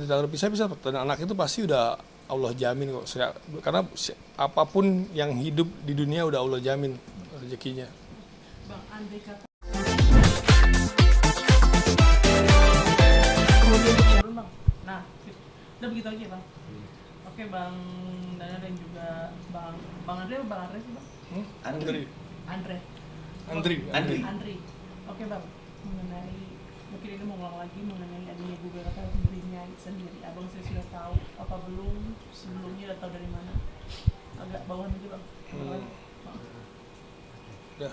Kalau bisa dan anak itu pasti udah Allah jamin kok. Karena apapun yang hidup di dunia udah Allah jamin rezekinya. Bang Andre kata Bang. Nah, udah begitu aja Bang. Oke Bang Dana dan juga Bang Andre atau Bang Andre sih Bang? Andri. Oke Bang, mengenai mungkin ini mau ngulang lagi mengenai adanya gugatan dirinya sendiri. Abang saya sudah tahu apa belum sebelumnya atau dari mana? Agak bawahan aja Bang. Ya.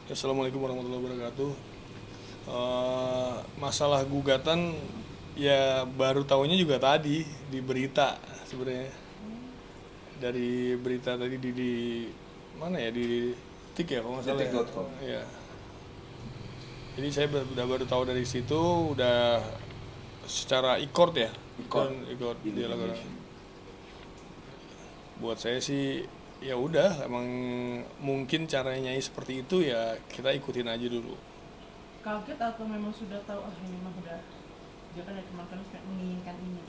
Assalamualaikum warahmatullahi wabarakatuh. Masalah gugatan ya baru tahunya juga tadi di berita sebenarnya. Dari berita tadi di mana ya, di Detik ya kalau nggak salah. Detik.com. Ya. Jadi saya udah baru tahu dari situ, udah secara e-court ya. E-court dia lakukan. Buat saya sih ya udah, emang mungkin caranya Nyai seperti itu ya, kita ikutin aja dulu. Kaget atau memang sudah tahu ini mah udah dia kan dari kemarin kayak menginginkan ini.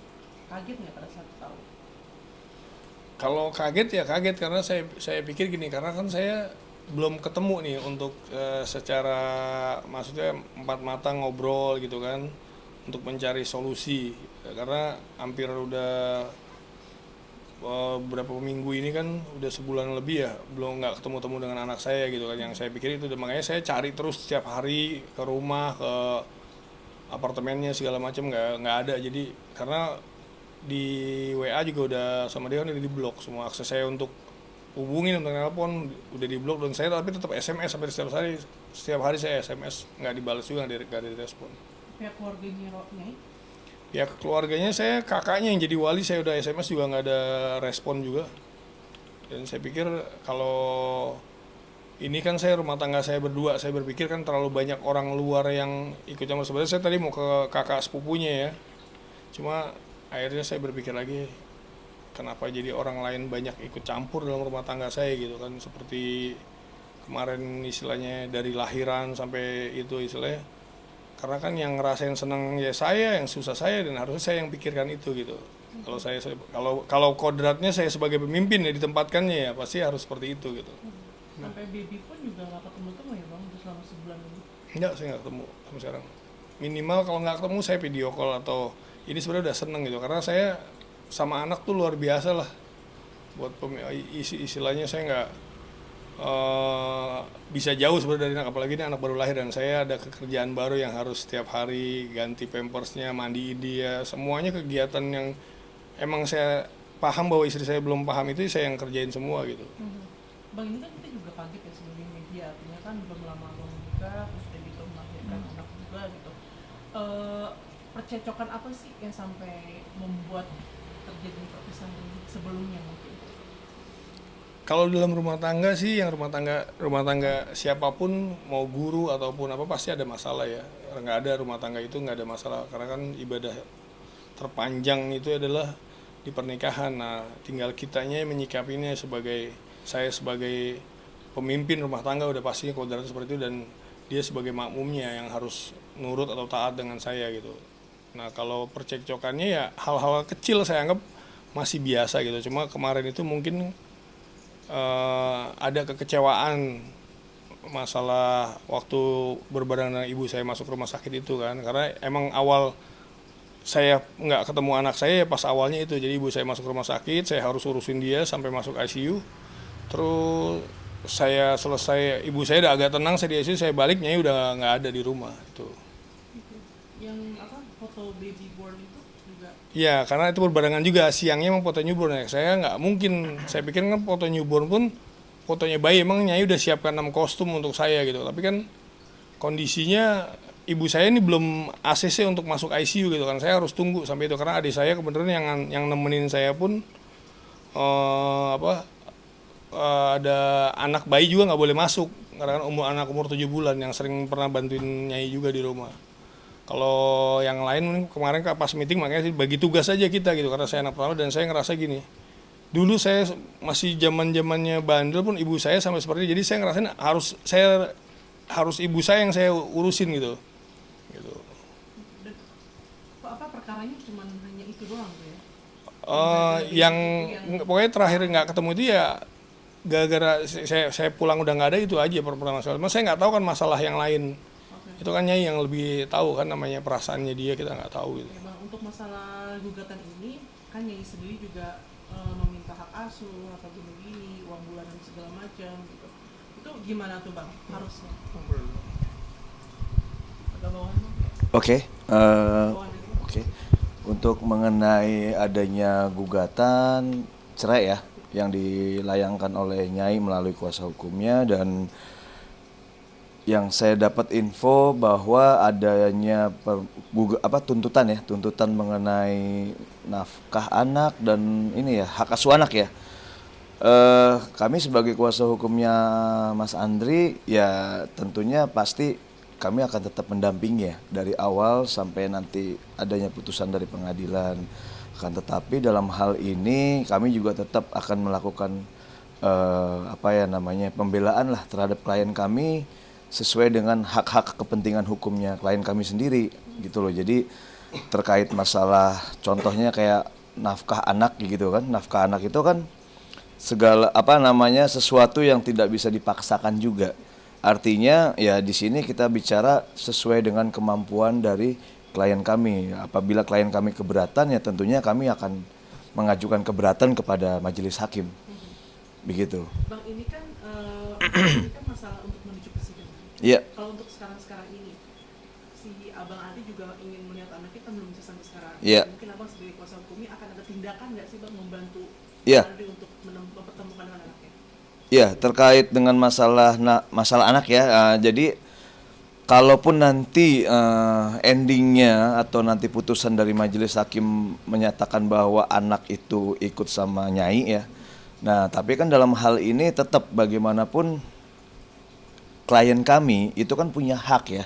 Kaget nggak pada saat tahu? Kalau kaget ya kaget, karena saya pikir gini, karena kan saya belum ketemu nih untuk secara maksudnya empat mata ngobrol gitu kan, untuk mencari solusi. Karena hampir udah beberapa minggu ini kan udah sebulan lebih ya belum nggak ketemu dengan anak saya gitu kan, yang saya pikir itu. Makanya saya cari terus setiap hari ke rumah, ke apartemennya segala macam, nggak ada. Jadi karena di WA juga udah sama dia kan udah di blok semua akses saya untuk hubungin, untuk telepon udah di blok, dan saya tapi tetap SMS sampai setiap hari saya SMS, nggak dibalas juga, nggak direspon. Pihak keluarganya Nyai? Ya keluarganya, saya kakaknya yang jadi wali, saya udah SMS juga nggak ada respon juga. Dan saya pikir kalau ini kan saya rumah tangga saya berdua, saya berpikir kan terlalu banyak orang luar yang ikut campur. Sebenarnya saya tadi mau ke kakak sepupunya ya, cuma akhirnya saya berpikir lagi, kenapa jadi orang lain banyak ikut campur dalam rumah tangga saya gitu kan. Seperti kemarin istilahnya dari lahiran sampai itu istilahnya, karena kan yang ngerasain senang ya saya, yang susah saya, dan harusnya saya yang pikirkan itu gitu. Kalau kodratnya saya sebagai pemimpin ya ditempatkannya ya pasti harus seperti itu gitu. Sampai baby pun juga nggak ketemu ya Bang selama sebulan ini? Enggak, saya nggak ketemu sampai sekarang. Minimal kalau nggak ketemu saya video call, atau ini sebenarnya udah seneng gitu, karena saya sama anak tuh luar biasa lah. Buat istilahnya saya nggak bisa jauh sebenarnya dari anak, apalagi ini anak baru lahir dan saya ada pekerjaan baru yang harus setiap hari ganti pampersnya, mandiin dia, semuanya kegiatan yang emang saya paham bahwa istri saya belum paham, itu saya yang kerjain semua gitu. Bang, ini kan kita juga kaget ya sebagai media, artinya kan belum lama menikah, terus udah gitu melahirkan anak juga gitu. Percecokan apa sih yang sampai membuat terjadi perpisahan ini sebelumnya mungkin? Kalau dalam rumah tangga sih, yang rumah tangga siapapun, mau guru ataupun apa, pasti ada masalah ya. Nggak ada rumah tangga itu nggak ada masalah, karena kan ibadah terpanjang itu adalah di pernikahan. Nah, tinggal kitanya menyikapinya. Saya sebagai pemimpin rumah tangga udah pastinya kodratnya seperti itu, dan dia sebagai makmumnya yang harus nurut atau taat dengan saya gitu. Nah, kalau percekcokannya ya hal-hal kecil saya anggap masih biasa gitu. Cuma kemarin itu mungkin ada kekecewaan masalah waktu berbarengan dengan ibu saya masuk rumah sakit itu kan. Karena emang awal saya nggak ketemu anak saya ya pas awalnya itu. Jadi ibu saya masuk rumah sakit, saya harus urusin dia sampai masuk ICU. Terus saya selesai, ibu saya udah agak tenang, saya di ICU, saya balik, Nyai udah nggak ada di rumah itu. Yang apa, foto baby born itu juga? Iya, karena itu berbarengan juga, siangnya emang foto newborn ya. Saya nggak mungkin, saya pikir kan foto newborn pun fotonya bayi, emang Nyai udah siapkan 6 kostum untuk saya gitu. Tapi kan kondisinya ibu saya ini belum ACC untuk masuk ICU gitu kan. Saya harus tunggu sampai itu, karena adik saya kebetulan yang nemenin saya pun ada anak bayi juga nggak boleh masuk, karena kan anak umur 7 bulan yang sering pernah bantuin Nyai juga di rumah. Kalau yang lain kemarin pas meeting makanya bagi tugas aja kita gitu, karena saya anak pertama dan saya ngerasa gini. Dulu saya masih zaman-zamannya bandel pun ibu saya sampai seperti itu, jadi saya ngerasain harus saya harus ibu saya yang saya urusin gitu. Dan apa perkaranya cuma hanya itu doang tuh ya? Yang pokoknya terakhir nggak ketemu itu ya gara-gara saya pulang udah nggak ada, itu aja pertama sekali. Mas saya nggak tahu kan masalah yang lain. Oke. Itu kan Nyai yang lebih tahu kan, namanya perasaannya dia, kita nggak tahu gitu. Oke, Bang, untuk masalah gugatan ini kan Nyai sendiri juga meminta hak asuh atau gini-gini, uang bulanan segala macam gitu. Itu gimana tuh Bang? Harusnya agak bawahan Bang? Oke, Bawahan aja. oke. Untuk mengenai adanya gugatan cerai ya yang dilayangkan oleh Nyai melalui kuasa hukumnya, dan yang saya dapat info bahwa adanya tuntutan mengenai nafkah anak dan ini ya, hak asuh anak ya. Kami sebagai kuasa hukumnya Mas Andri ya tentunya pasti kami akan tetap mendampingi ya dari awal sampai nanti adanya putusan dari pengadilan. Akan tetapi dalam hal ini kami juga tetap akan melakukan pembelaan lah terhadap klien kami sesuai dengan hak-hak kepentingan hukumnya klien kami sendiri gitu loh. Jadi terkait masalah contohnya kayak nafkah anak gitu kan. Nafkah anak itu kan sesuatu yang tidak bisa dipaksakan juga. Artinya ya di sini kita bicara sesuai dengan kemampuan dari klien kami. Apabila klien kami keberatan ya tentunya kami akan mengajukan keberatan kepada majelis hakim. Begitu. Bang, ini kan masalah untuk menuju persidangan. Iya. Kalau untuk sekarang ini, si Abang Adi juga ingin melihat anak kita belum bisa sampai sekarang. Iya. Mungkin Abang sebagai kuasa hukumnya akan ada tindakan nggak sih Bang membantu Iya. Adi untuk mempertemukan dengan anaknya? Ya, terkait dengan masalah anak ya. Jadi kalaupun nanti endingnya atau nanti putusan dari majelis hakim menyatakan bahwa anak itu ikut sama Nyai ya. Nah, tapi kan dalam hal ini tetap bagaimanapun klien kami itu kan punya hak ya.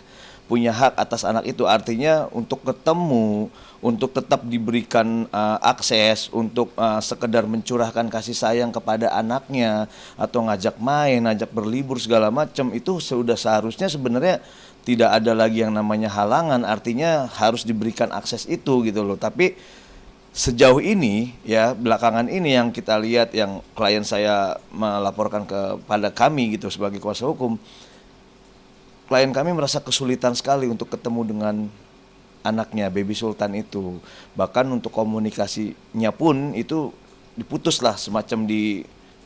Punya hak atas anak itu, artinya untuk ketemu, untuk tetap diberikan akses, untuk sekedar mencurahkan kasih sayang kepada anaknya atau ngajak main, ngajak berlibur segala macam, itu sudah seharusnya sebenarnya tidak ada lagi yang namanya halangan, artinya harus diberikan akses itu gitu loh. Tapi sejauh ini ya belakangan ini yang kita lihat, yang klien saya melaporkan kepada kami gitu sebagai kuasa hukum, klien kami merasa kesulitan sekali untuk ketemu dengan anaknya, Baby Sultan itu. Bahkan untuk komunikasinya pun itu diputuslah, semacam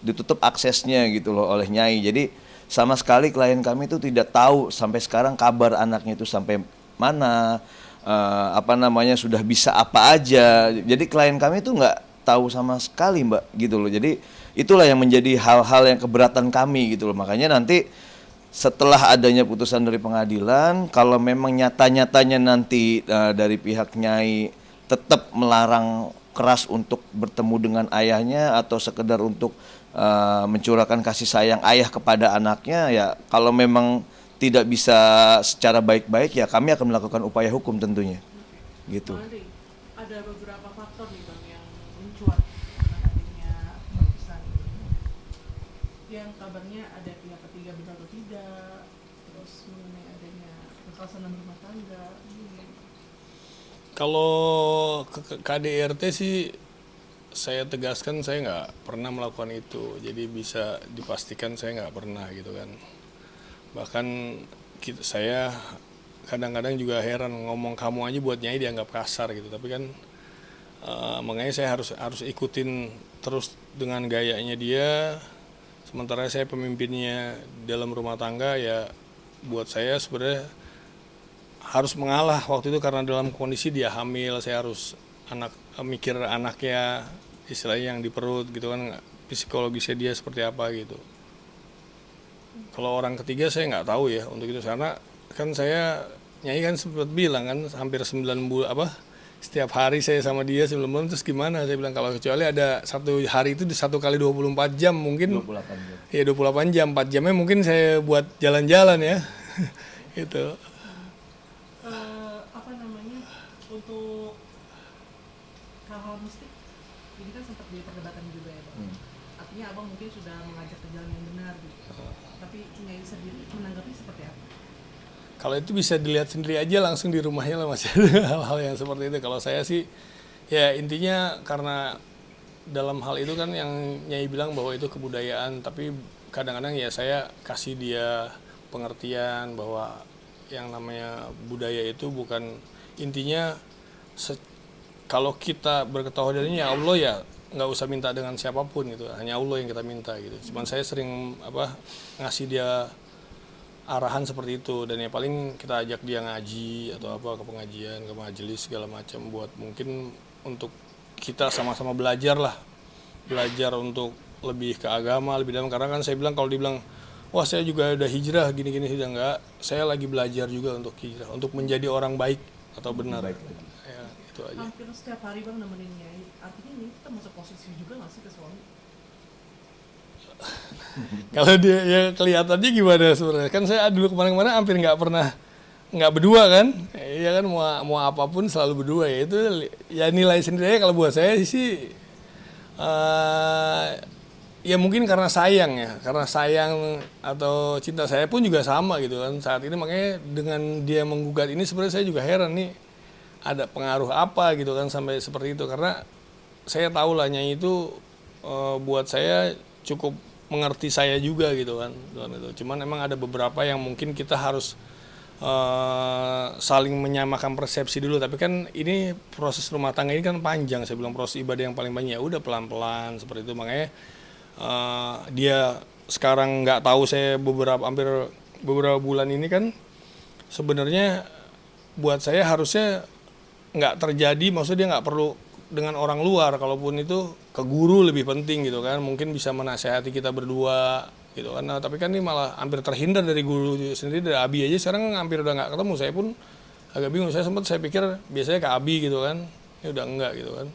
ditutup aksesnya gitu loh oleh Nyai. Jadi sama sekali klien kami itu tidak tahu sampai sekarang kabar anaknya itu sampai mana, sudah bisa apa aja. Jadi klien kami itu nggak tahu sama sekali Mbak gitu loh. Jadi itulah yang menjadi hal-hal yang keberatan kami gitu loh. Makanya nanti setelah adanya putusan dari pengadilan, kalau memang nyata-nyatanya nanti dari pihak Nyai tetap melarang keras untuk bertemu dengan ayahnya atau sekedar untuk mencurahkan kasih sayang ayah kepada anaknya, ya kalau memang tidak bisa secara baik-baik ya kami akan melakukan upaya hukum tentunya. Gitu. Bang Andri, ada beberapa faktor nih Bang yang mencuat dengan adanya putusan ini. Yang kabarnya ada pihak ketiga benar atau tidak, terus mengenai adanya kekerasan dalam rumah tangga. Kalau KDRT sih saya tegaskan saya nggak pernah melakukan itu, jadi bisa dipastikan saya nggak pernah gitu kan. Bahkan saya kadang-kadang juga heran, ngomong kamu aja buat Nyai dianggap kasar gitu, tapi kan makanya saya harus ikutin terus dengan gayanya dia, sementara saya pemimpinnya dalam rumah tangga. Ya buat saya sebenarnya harus mengalah waktu itu karena dalam kondisi dia hamil, saya harus mikir anaknya, istilahnya yang di perut gitu kan, psikologisnya dia seperti apa gitu. Kalau orang ketiga saya nggak tahu ya untuk itu, karena kan Nyai kan sempat bilang kan hampir 9 bulan setiap hari saya sama dia 9 bulan, terus gimana saya bilang kalau kecuali ada satu hari itu di 1 kali 24 jam mungkin 28 jam. Ya 28 jam, 4 jamnya mungkin saya buat jalan-jalan ya. Itu. Untuk hal-hal mistik ini kan sempat jadi perdebatan juga ya Bang. Artinya Abang mungkin sudah mengajak ke jalan yang benar gitu. Tapi Nyai sendiri menanggapi seperti apa? Kalau itu bisa dilihat sendiri aja langsung di rumahnya lah masih ada hal-hal yang seperti itu. Kalau saya sih ya intinya karena dalam hal itu kan yang Nyai bilang bahwa itu kebudayaan, tapi kadang-kadang ya saya kasih dia pengertian bahwa yang namanya budaya itu bukan intinya kalau kita berketahuan ya Allah ya nggak usah minta dengan siapapun gitu, hanya Allah yang kita minta gitu. Cuman saya sering ngasih dia arahan seperti itu, dan ya paling kita ajak dia ngaji atau apa ke pengajian, ke majelis segala macam buat mungkin untuk kita sama-sama belajar lah, belajar untuk lebih ke agama lebih dalam. Karena kan saya bilang kalau dibilang wah saya juga udah hijrah gini-gini sudah enggak, saya lagi belajar juga untuk hijrah, untuk menjadi orang baik atau benar. Ya, itu aja. Hampir setiap hari Bang nemenin Nyai, artinya ini kita masuk posisi juga nggak sih ke suami? Kalau dia ya kelihatannya gimana sebenarnya? Kan saya dulu kemarin-kemarin hampir nggak berdua kan, ya kan mau apapun selalu berdua ya itu ya nilai sendiri kalau buat saya sih ya mungkin karena sayang atau cinta saya pun juga sama gitu kan saat ini. Makanya dengan dia menggugat ini sebenarnya saya juga heran nih ada pengaruh apa gitu kan sampai seperti itu, karena saya tahu lah Nyai itu buat saya cukup mengerti saya juga gitu kan. Cuman emang ada beberapa yang mungkin kita harus saling menyamakan persepsi dulu. Tapi kan ini proses rumah tangga ini kan panjang, saya bilang proses ibadah yang paling banyak ya udah pelan-pelan seperti itu. Makanya dia sekarang nggak tahu saya hampir beberapa bulan ini kan sebenarnya buat saya harusnya nggak terjadi, maksudnya dia nggak perlu dengan orang luar, kalaupun itu ke guru lebih penting gitu kan, mungkin bisa menasehati kita berdua gitu kan. Nah, tapi kan ini malah hampir terhindar dari guru sendiri, dari Abi aja sekarang hampir udah nggak ketemu. Saya pun agak bingung, saya pikir biasanya ke Abi gitu kan, ya udah enggak gitu kan.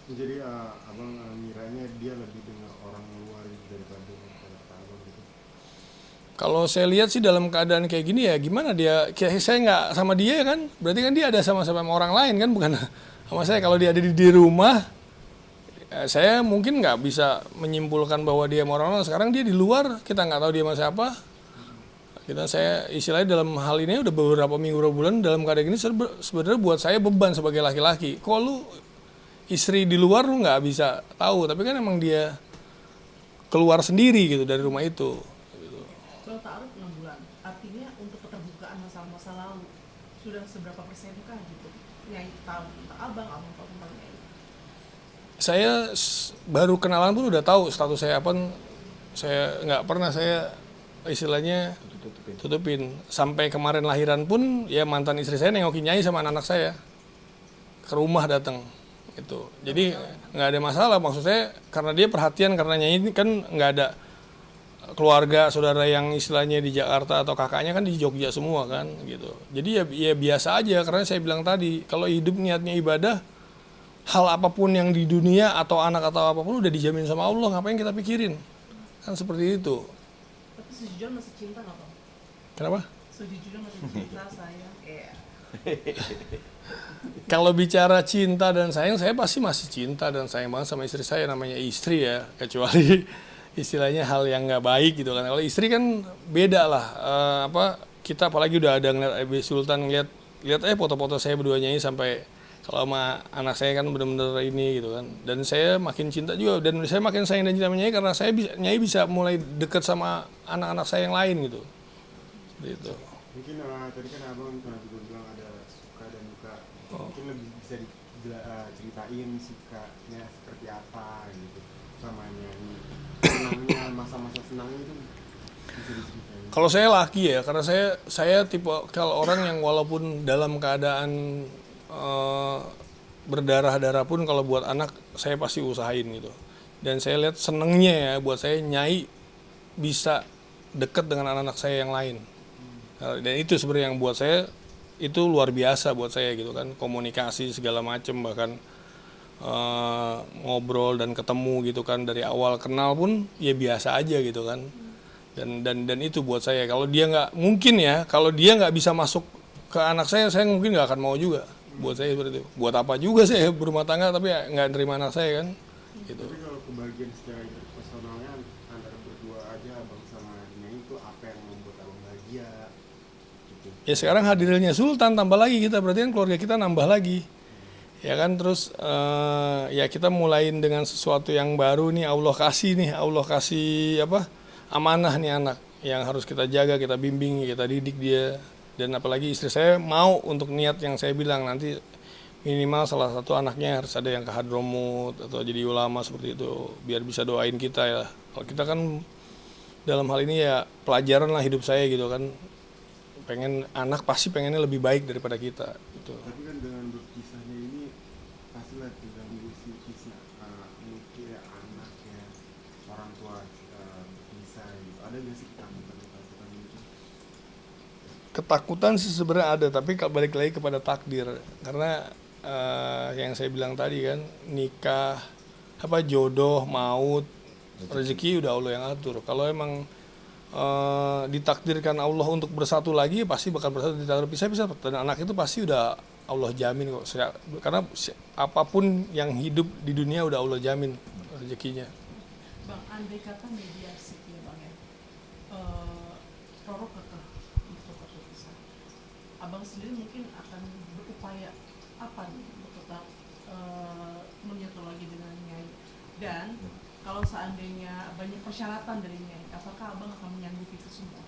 Jadi abang ngiranya dia lebih dengar orang luar daripada abang gitu. Kalau saya lihat sih dalam keadaan kayak gini ya gimana dia, kayak saya nggak sama dia kan, berarti kan dia ada sama-sama orang lain kan, bukan sama saya. Kalau dia ada di rumah, saya mungkin nggak bisa menyimpulkan bahwa dia sama orang lain. Sekarang dia di luar, kita nggak tahu dia sama siapa. Saya istilahnya dalam hal ini udah beberapa minggu, beberapa bulan dalam keadaan ini sebenarnya buat saya beban sebagai laki-laki. Kok lu istri di luar lu nggak bisa tahu, tapi kan emang dia keluar sendiri gitu dari rumah itu. Kalau ta'aruf 6 bulan, artinya untuk keterbukaan masalah-masa lalu sudah seberapa persenkah gitu? Nyai tahu tentang abang tahu tentang Nyai. Saya baru kenalan pun udah tahu status saya apa. Saya nggak pernah saya istilahnya tutupin. Sampai kemarin lahiran pun ya mantan istri saya nengokin Nyai sama anak-anak saya ke rumah datang itu. Jadi nggak ada masalah, maksud saya karena dia perhatian, karena Nyai ini kan nggak ada keluarga saudara yang istilahnya di Jakarta atau kakaknya kan di Jogja semua kan gitu. Jadi ya biasa aja, karena saya bilang tadi kalau hidup niatnya ibadah, hal apapun yang di dunia atau anak atau apapun udah dijamin sama Allah, ngapain kita pikirin, kan seperti itu. Tapi sejujurnya masih cinta nggak Bang? Kenapa? Sejujurnya masih cinta sayang. Kalau bicara cinta dan sayang, saya pasti masih cinta dan sayang banget sama istri saya, namanya istri ya, kecuali istilahnya hal yang nggak baik gitu kan. Kalau istri kan beda lah, kita apalagi udah ada ngeliat Abi Sultan, lihat foto-foto saya berdua Nyai, sampai kalau sama anak saya kan bener-bener ini gitu kan. Dan saya makin cinta juga, dan saya makin sayang dan cinta sama Nyai karena Nyai bisa mulai deket sama anak-anak saya yang lain gitu. Seperti itu. Mungkin tadi kan abang pernah juga bilang ada suka dan duka. Mungkin lebih bisa diceritain sukanya seperti apa gitu sama Nyai. Senangnya, masa-masa senangnya itu bisa diceritain. Kalau saya laki ya, karena saya tipe kalau orang yang walaupun dalam keadaan berdarah-darah pun kalau buat anak saya pasti usahain gitu. Dan saya lihat senengnya ya buat saya Nyai bisa deket dengan anak-anak saya yang lain. Dan itu sebenarnya yang buat saya itu luar biasa buat saya gitu kan, komunikasi segala macem, bahkan ngobrol dan ketemu gitu kan, dari awal kenal pun ya biasa aja gitu kan. Dan itu buat saya, kalau dia nggak bisa masuk ke anak saya mungkin nggak akan mau juga. Buat saya seperti itu. Buat apa juga saya berumah tangga tapi nggak nerima anak saya kan gitu. Tapi kalau kebagian secara personalnya antara berdua aja abang sama Nyai Ya sekarang hadirnya Sultan tambah lagi kita, berarti kan keluarga kita nambah lagi. Ya kan, terus ya kita mulain dengan sesuatu yang baru nih, Allah kasih apa? Amanah nih anak yang harus kita jaga, kita bimbing, kita didik dia. Dan apalagi istri saya mau untuk niat yang saya bilang nanti minimal salah satu anaknya harus ada yang ke Hadramut atau jadi ulama seperti itu biar bisa doain kita ya. Kalau kita kan dalam hal ini ya pelajaran lah hidup saya gitu kan, pengen anak pasti pengennya lebih baik daripada kita gitu. Tapi kan dengan berpisahnya ini pastilah terganggu psikisnya, mungkin ya anak ya, orang tua berpisah gitu. Ada nggak sih ketakutan gitu? Ketakutan sih sebenarnya ada, tapi kalau balik lagi kepada takdir, karena yang saya bilang tadi kan, nikah apa jodoh maut rezeki udah Allah yang atur. Kalau emang ditakdirkan Allah untuk bersatu lagi, pasti bakal bersatu. Ditakdir pisah-pisah, dan anak itu pasti udah Allah jamin kok. Karena apapun yang hidup di dunia udah Allah jamin rezekinya. Bang, andai kata mediasi ya Bang ya, Roro kekeh untuk berpisah, Abang sendiri mungkin akan berupaya apa nih untuk tetap menyatu lagi dengan Nyai, dan kalau seandainya banyak persyaratan dari Nyai, apakah Abang akan menyanggupi itu semua?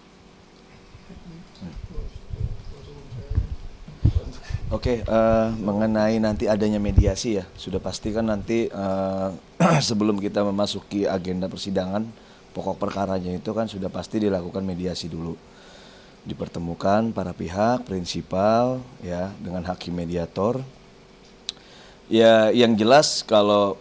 Oke, mengenai nanti adanya mediasi ya, sudah pasti kan nanti sebelum kita memasuki agenda persidangan, pokok perkaranya itu kan sudah pasti dilakukan mediasi dulu. Dipertemukan para pihak, prinsipal ya dengan hakim mediator. Ya yang jelas kalau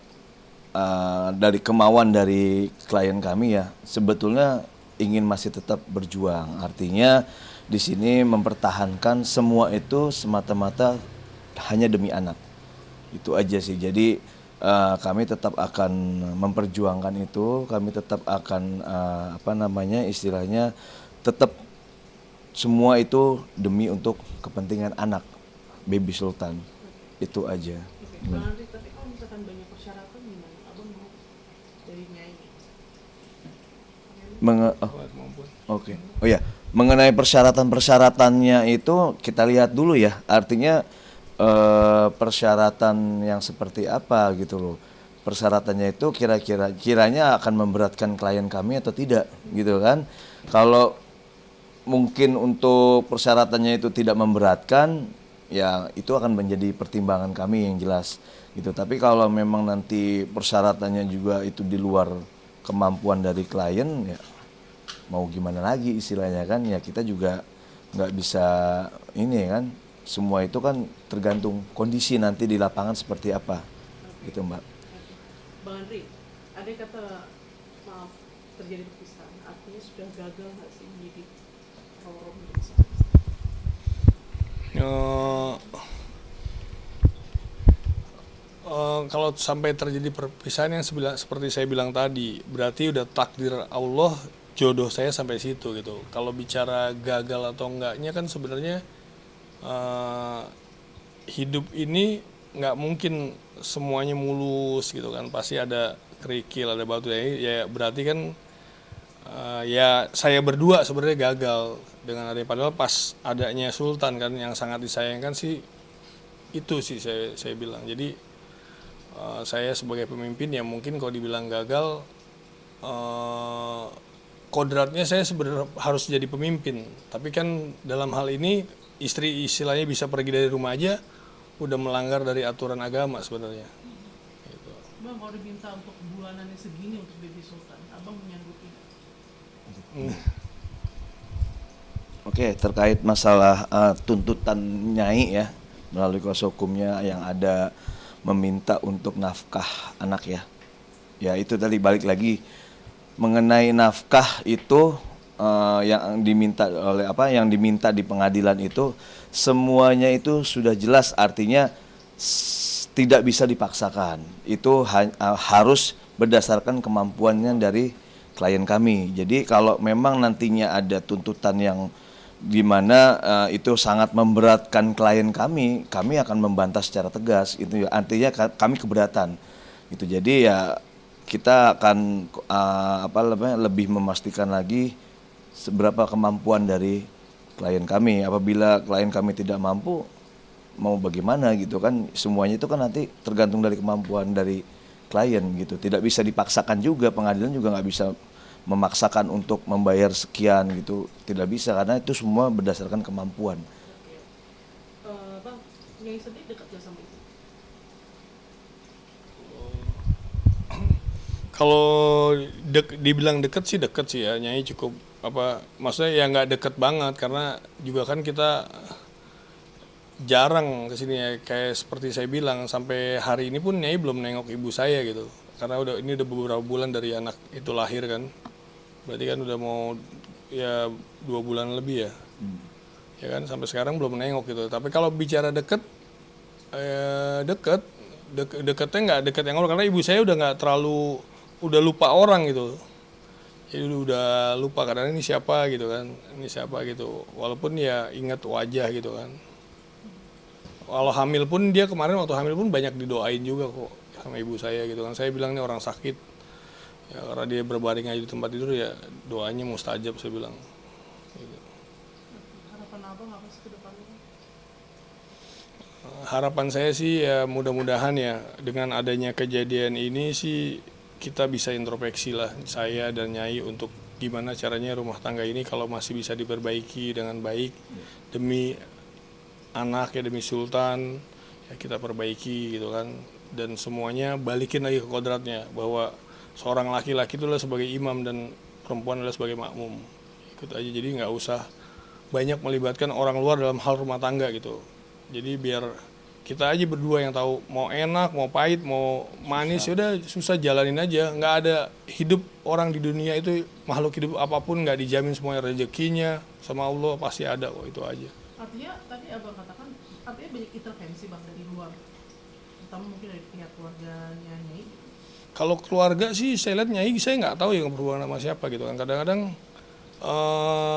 dari kemauan dari klien kami ya sebetulnya ingin masih tetap berjuang. Artinya di sini mempertahankan semua itu semata-mata hanya demi anak. Itu aja sih. Jadi kami tetap akan memperjuangkan itu, kami tetap akan apa namanya istilahnya tetap semua itu demi untuk kepentingan anak baby Sultan. Itu aja. Oke, Bang Andri, tapi kalau misalkan banyak persyaratan gimana? Abang mau dari Nyai? Oke. Oh ya, mengenai persyaratan-persyaratannya itu kita lihat dulu ya. Artinya persyaratan yang seperti apa gitu loh. Persyaratannya itu kiranya akan memberatkan klien kami atau tidak gitu kan. Kalau mungkin untuk persyaratannya itu tidak memberatkan, ya itu akan menjadi pertimbangan kami yang jelas gitu. Tapi kalau memang nanti persyaratannya juga itu di luar kemampuan dari klien, ya mau gimana lagi istilahnya kan, ya kita juga nggak bisa ini kan, semua itu kan tergantung kondisi nanti di lapangan seperti apa gitu Mbak. Bang Andri, ada kata maaf terjadi perpisahan, artinya sudah gagal nggak sih mendidik Roro menjadi seorang istri? Kalau sampai terjadi perpisahan yang seperti saya bilang tadi, berarti udah takdir Allah jodoh saya sampai situ gitu. Kalau bicara gagal atau enggaknya kan sebenarnya hidup ini nggak mungkin semuanya mulus gitu kan, pasti ada kerikil, ada batu ya berarti kan ya saya berdua sebenarnya gagal dengan adanya, padahal pas adanya Sultan kan yang sangat disayangkan sih itu sih saya bilang. Jadi saya sebagai pemimpin ya mungkin kalau dibilang gagal, kodratnya saya sebenarnya harus jadi pemimpin, tapi kan dalam hal ini istri istilahnya bisa pergi dari rumah aja udah melanggar dari aturan agama sebenarnya gitu. Bang, kalau diminta untuk bulanannya segini untuk baby Sultan, Abang menyanggupi? Oke, terkait masalah tuntutan Nyai ya melalui kuasa hukumnya yang ada meminta untuk nafkah anak ya. Ya itu tadi balik lagi mengenai nafkah itu yang diminta oleh yang diminta di pengadilan itu semuanya itu sudah jelas, artinya tidak bisa dipaksakan. Itu harus berdasarkan kemampuannya dari klien kami. Jadi kalau memang nantinya ada tuntutan yang dimana itu sangat memberatkan klien kami akan membantah secara tegas. Itu artinya kami keberatan. Itu jadi ya kita akan lebih memastikan lagi seberapa kemampuan dari klien kami. Apabila klien kami tidak mampu, mau bagaimana gitu kan, semuanya itu kan nanti tergantung dari kemampuan dari klien gitu. Tidak bisa dipaksakan juga, pengadilan juga nggak bisa memaksakan untuk membayar sekian gitu, tidak bisa karena itu semua berdasarkan kemampuan. Bang, Nyai sendiri dekat gak sama ibu? Kalau dibilang deket sih ya, Nyai cukup apa, maksudnya ya nggak deket banget karena juga kan kita jarang kesini ya, kayak seperti saya bilang sampai hari ini pun Nyai belum nengok ibu saya gitu, karena ini udah beberapa bulan dari anak itu lahir kan, berarti kan udah mau ya 2 bulan lebih ya, ya kan sampai sekarang belum nengok gitu. Tapi kalau bicara deket, deketnya nggak deket yang orang, karena ibu saya udah nggak terlalu, udah lupa orang gitu, jadi udah lupa kadang ini siapa gitu kan, ini siapa gitu, walaupun ya ingat wajah gitu kan. Kalau hamil pun dia kemarin waktu hamil pun banyak didoain juga kok sama ibu saya gitu kan. Saya bilang ini orang sakit ya, karena dia berbaring aja di tempat tidur ya doanya mustajab saya bilang gitu. Harapan abang apa sih ke depannya? Harapan saya sih ya mudah-mudahan ya dengan adanya kejadian ini sih kita bisa introspeksi lah, saya dan Nyai, untuk gimana caranya rumah tangga ini kalau masih bisa diperbaiki dengan baik demi anak ya, demi Sultan ya, kita perbaiki gitu kan, dan semuanya balikin lagi ke kodratnya bahwa seorang laki-laki itu adalah sebagai imam dan perempuan adalah sebagai makmum, ikut aja. Jadi nggak usah banyak melibatkan orang luar dalam hal rumah tangga gitu, jadi biar kita aja berdua yang tahu mau enak, mau pahit, mau manis, udah susah jalanin aja. Nggak ada hidup orang di dunia itu, makhluk hidup apapun nggak dijamin semuanya rezekinya sama Allah pasti ada kok, itu aja. Artinya tadi abang katakan, artinya banyak intervensi bang dari luar, terutama mungkin dari pihak keluarganya Nyai. Kalau keluarga sih saya lihat Nyai, saya nggak tahu yang berhubungan sama siapa gitu kan. Kadang-kadang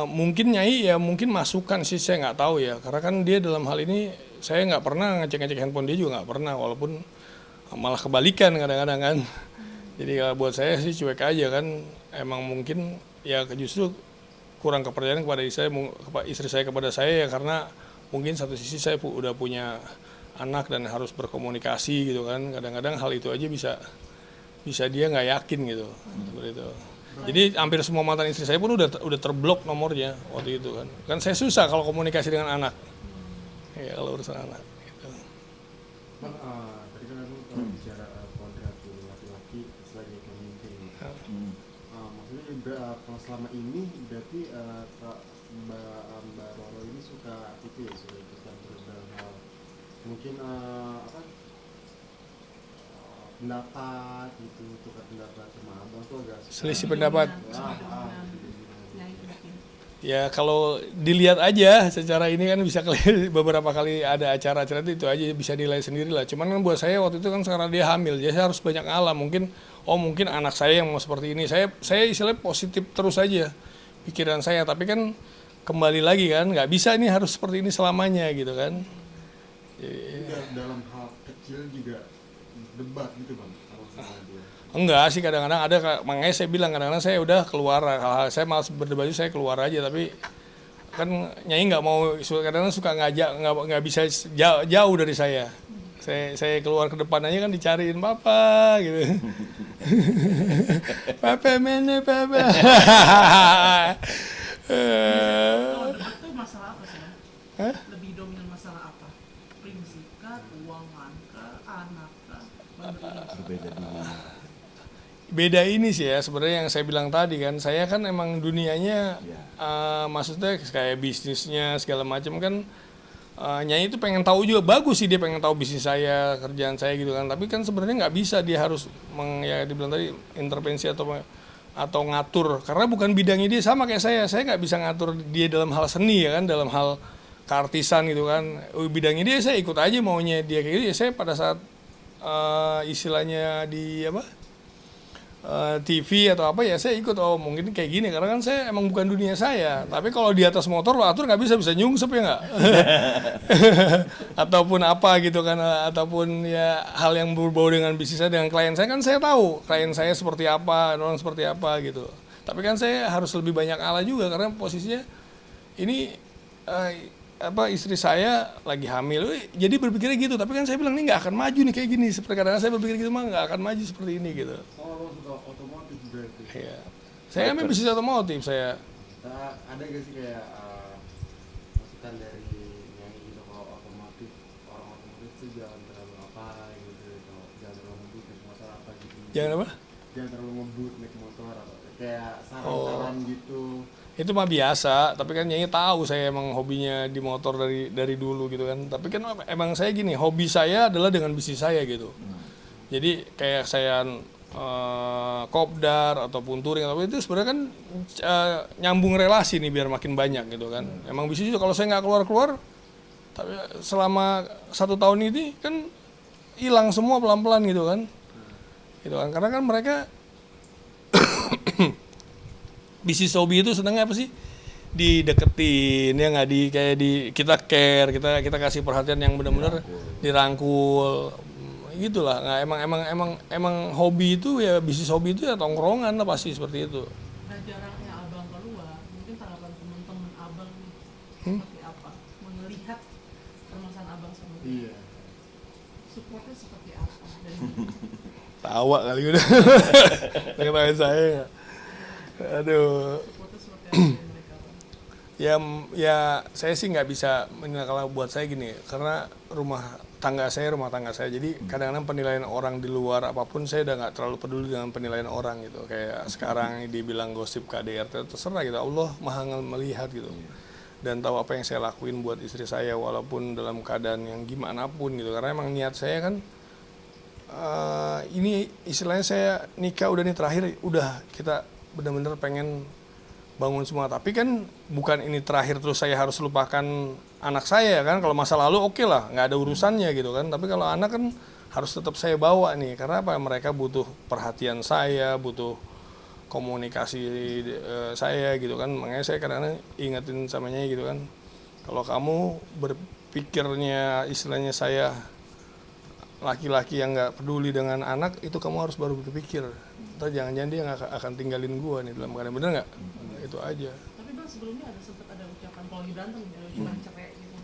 mungkin Nyai ya mungkin masukan sih, saya nggak tahu ya, karena kan dia dalam hal ini saya nggak pernah ngecek handphone dia juga nggak pernah, walaupun malah kebalikan kadang-kadang kan. Jadi kalau buat saya sih cuek aja kan, emang mungkin ya justru kurang kepercayaan kepada istri saya kepada saya ya, karena mungkin satu sisi saya udah punya anak dan harus berkomunikasi gitu kan, kadang-kadang hal itu aja bisa dia nggak yakin gitu, seperti itu. Jadi hampir semua mantan istri saya pun udah terblok nomornya waktu itu kan saya susah kalau komunikasi dengan anak ya, kalau urusan anak gitu. Bang, tadi kan aku bicara kodrat dulu laki-laki sebagai pemimpin. Maksudnya juga kalau selama ini berarti Mbak Roro ini suka itu ya, suka ikut campur dalam hal mungkin pendapat gitu, tukar pendapat sama abang tuh agak Selisih pendapat. Nyai mungkin. Ya kalau dilihat aja secara ini kan bisa beberapa kali ada acara-acara itu aja bisa nilai sendiri lah. Cuman kan buat saya waktu itu kan karena dia hamil, jadi saya harus banyak ngalah. Mungkin anak saya yang mau seperti ini. Saya istilahnya positif terus aja pikiran saya. Tapi kan kembali lagi kan nggak bisa ini harus seperti ini selamanya gitu kan. dalam hal kecil juga debat gitu bang, kalau sama dia. Enggak sih, kadang-kadang ada, makanya saya bilang kadang-kadang saya udah keluar, saya malas berdebat, saya keluar aja. Tapi kan Nyai nggak mau, kadang-kadang suka ngajak, nggak bisa jauh dari saya. Saya keluar ke depan aja kan dicariin papa gitu. Papa mana papa. Kalau debat tuh masalah apa sih bang? Hah? Lebih dominan masalah apa? Prinsip kah, keuangan kah, anak kah? Berbeda dulu. Beda ini sih ya sebenarnya yang saya bilang tadi kan, saya kan emang dunianya maksudnya kayak bisnisnya segala macam kan, Nyai itu pengen tahu juga, bagus sih dia pengen tahu bisnis saya, kerjaan saya gitu kan, tapi kan sebenarnya nggak bisa, dia harus ya dibilang tadi intervensi atau ngatur, karena bukan bidangnya dia, sama kayak saya nggak bisa ngatur dia dalam hal seni ya kan, dalam hal keartisan gitu kan. Bidangnya dia saya ikut aja maunya dia kayak gitu ya, saya pada saat istilahnya di TV atau apa ya saya ikut, mungkin kayak gini karena kan saya emang bukan dunia saya. Tapi kalau di atas motor lo atur nggak bisa nyungsep ya nggak. Ataupun apa gitu kan, ataupun ya hal yang berbau dengan bisnis saya, dengan klien saya kan saya tahu klien saya seperti apa, orang seperti apa gitu. Tapi kan saya harus lebih banyak ala juga karena posisinya ini istri saya lagi hamil, jadi berpikirnya gitu. Tapi kan saya bilang ini nggak akan maju nih kayak gini. Seperti kadang-kadang saya berpikir gitu mah nggak akan maju seperti ini gitu. Oh, lo suka otomotif berarti. Iya. Saya ambil bisnis otomotif saya. Ada gak sih kayak masukan dari nyanyi gitu kalau otomotif, orang otomotif tuh jangan terlalu apa gitu, atau jangan terlalu ngebut naik motor apa gitu. Jangan apa? Jangan terlalu ngebut naik motor atau kayak saran-saran gitu. Itu mah biasa, tapi kan Nyanyi tahu saya emang hobinya di motor dari dulu gitu kan. Tapi kan emang saya gini, hobi saya adalah dengan bisnis saya gitu. Jadi kayak saya kopdar ataupun touring atau itu sebenarnya kan nyambung relasi nih biar makin banyak gitu kan. Emang bisnis itu kalau saya nggak keluar-keluar, tapi selama 1 tahun ini kan hilang semua pelan-pelan gitu kan. Gitu kan, karena kan mereka bisnis hobi itu senangnya apa sih? Dideketin ya nggak kayak kita care, kita kasih perhatian yang benar-benar dirangkul. Gitulah. Nah, emang hobi itu ya, bisnis hobi itu ya tongkrongan lah pasti seperti itu. Nah, jaraknya abang keluar, mungkin tanggapan teman-teman abang nih seperti apa? Melihat permasalahan abang sama dia. Iya. Supportnya seperti apa? Dan Tawa kali udah. Ketawain saya. Aduh. supportnya seperti apa dari mereka, Bang? Ya saya sih nggak bisa menilai. Kalau buat saya gini, karena rumah tangga saya, jadi kadang-kadang penilaian orang di luar apapun saya udah nggak terlalu peduli dengan penilaian orang gitu. Kayak sekarang dibilang gosip KDRT, terserah gitu, Allah maha melihat gitu, dan tahu apa yang saya lakuin buat istri saya walaupun dalam keadaan yang gimana pun gitu. Karena emang niat saya kan ini istilahnya saya nikah udah nih terakhir, udah kita benar-benar pengen bangun semua. Tapi kan bukan ini terakhir terus saya harus lupakan anak saya kan. Kalau masa lalu oke lah, nggak ada urusannya gitu kan. Tapi kalau anak kan harus tetap saya bawa nih. Karena apa? Mereka butuh perhatian saya, butuh komunikasi saya gitu kan. Makanya saya kadang-kadang ingetin sama Nyai gitu kan. Kalau kamu berpikirnya istilahnya saya laki-laki yang nggak peduli dengan anak, itu kamu harus baru berpikir. Ntar jangan-jangan dia nggak akan tinggalin gua nih dalam keadaan, bener nggak? Itu aja. Tapi Bang, sebelumnya sempat ada ucapan kalau lagi berantem gitu, cuma cerai gitu.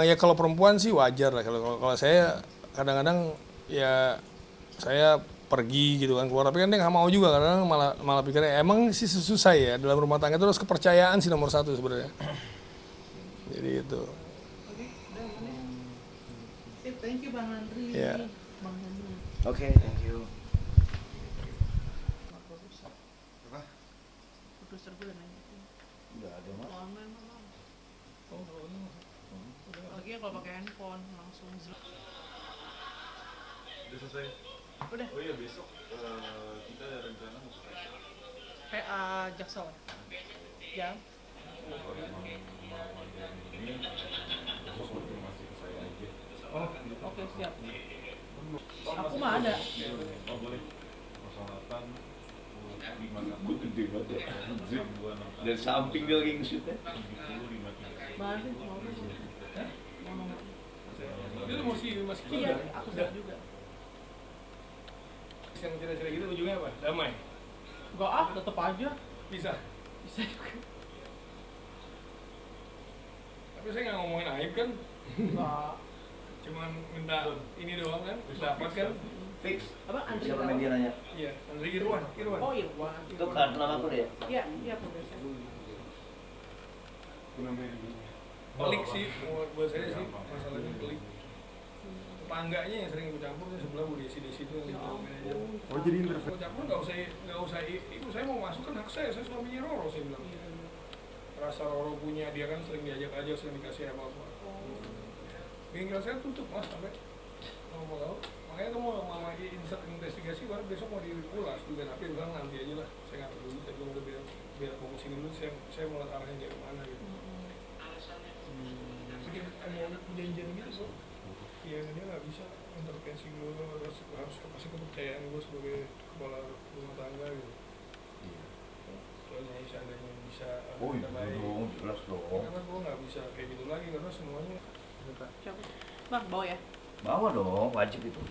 Ya kalau perempuan sih wajar lah. Kalau saya kadang-kadang ya saya pergi gitu kan keluar, tapi kan dia nggak mau juga, karena malah pikirnya emang sih susah ya dalam rumah tangga itu harus kepercayaan sih nomor 1 sebenarnya. Jadi itu. Oke, udah mana? Sip, thank you Bang Andri. Iya. Bang Andri. Oke, thank you. Produser gue udah nanya. Enggak ada mas. Online Bang. Lagi ya kalau pakai handphone langsung Udah selesai? udah Oh iya, besok kita ada rencana mau striker. PA Jaksel jam. Ini besok konfirmasi ke saya aja. Oh, Oke, siap. Aku mah ada. Oh boleh. 08 gimana? Gue gede banget ya. 263 Dari samping dia lagi nge-shootnya. 70 53. Bang Andri mau nggak? Mau. itu masih Iya, aku siap juga. yang cerita-cerita gitu ujungnya apa? Damai. Enggak tetep aja. Bisa. Bisa juga. Tapi saya nggak ngomongin aib kan, Enggak. cuman minta ini doang kan, dapat kan? Fix. Apa Andri? Siapa main dia nanya? Iya, Andri Irwan. Oh, Irwan. Itu kartu nama aku deh. Iya, iya progresnya. Pelik sih, buat saya sih masalahnya pelik. Tetangganya yang sering ikut campur, sebelah Bu Desi itu yang itu manajer. Oh jadi intervensi. Ikut campur nggak usah ikut, saya mau masuk kan hak saya suaminya Roro, saya bilang. Rasa Roro punya, dia kan sering diajak aja, sering dikasih apa-apa. Bengkel saya tutup mas sampai mau tahu. Makanya kamu mau insert investigasi, baru besok mau diulas juga, tapi bilang nanti aja lah, saya nggak peduli. Tapi udah biar fokus ini dulu, saya mau lihat arahnya dari mana gitu. Bikin mau janjian gitu, ya dia nggak bisa intervensi gue, harus kasih kepercayaan gue sebagai kepala rumah tangga gitu. Soalnya seandainya bisa Oh iya baik, dong, jelas dong. karena gue nggak bisa kayak gitu lagi karena semuanya. Siapa? Bang, bawa ya. Bawa dong, wajib itu.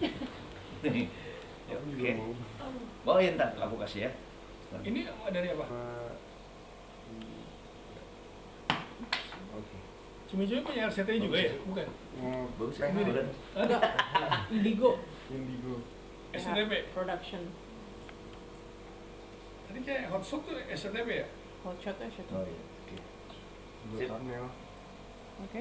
Ya, oke. Bawain ntar, aku kasih ya. Ini dari apa? Oke. Cumi-cumi punya RCTI juga ya? Bukan? Oh, Bagus kan ya. ada Enggak. Indigo. Indigo. SCTV? Production. Tadi kayak Hot Shot tuh SCTV ya? Hot shot ya, shot. Oh iya. Oke. Dua Sip. thumbnail. Oke.